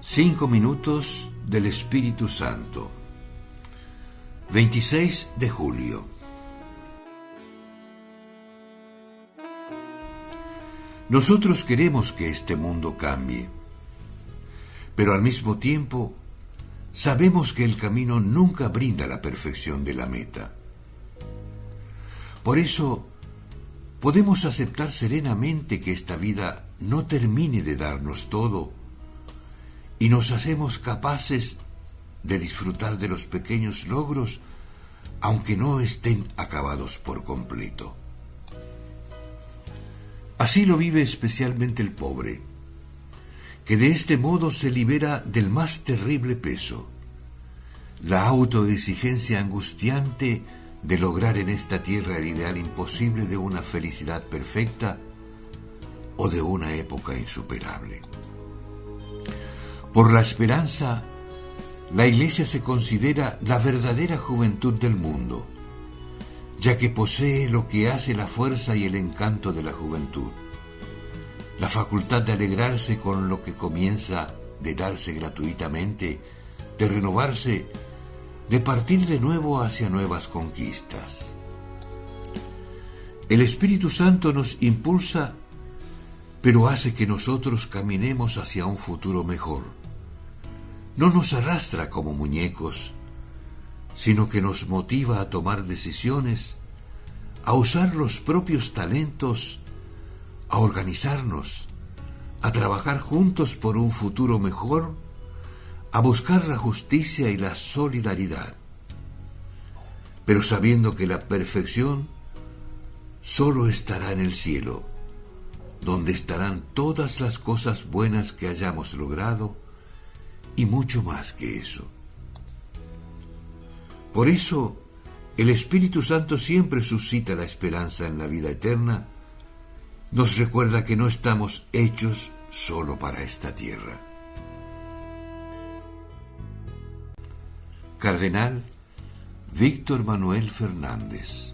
5 minutos del Espíritu Santo. 26 de julio. Nosotros queremos que este mundo cambie, pero al mismo tiempo sabemos que el camino nunca brinda la perfección de la meta. Por eso, podemos aceptar serenamente que esta vida no termine de darnos todo y nos hacemos capaces de disfrutar de los pequeños logros, aunque no estén acabados por completo. Así lo vive especialmente el pobre, que de este modo se libera del más terrible peso, la autoexigencia angustiante de lograr en esta tierra el ideal imposible de una felicidad perfecta o de una época insuperable. Por la esperanza, la Iglesia se considera la verdadera juventud del mundo, ya que posee lo que hace la fuerza y el encanto de la juventud, la facultad de alegrarse con lo que comienza, de darse gratuitamente, de renovarse, de partir de nuevo hacia nuevas conquistas. El Espíritu Santo nos impulsa, pero hace que nosotros caminemos hacia un futuro mejor. No nos arrastra como muñecos, sino que nos motiva a tomar decisiones, a usar los propios talentos, a organizarnos, a trabajar juntos por un futuro mejor, a buscar la justicia y la solidaridad, pero sabiendo que la perfección solo estará en el cielo, donde estarán todas las cosas buenas que hayamos logrado y mucho más que eso. Por eso, el Espíritu Santo siempre suscita la esperanza en la vida eterna, nos recuerda que no estamos hechos solo para esta tierra. Cardenal Víctor Manuel Fernández.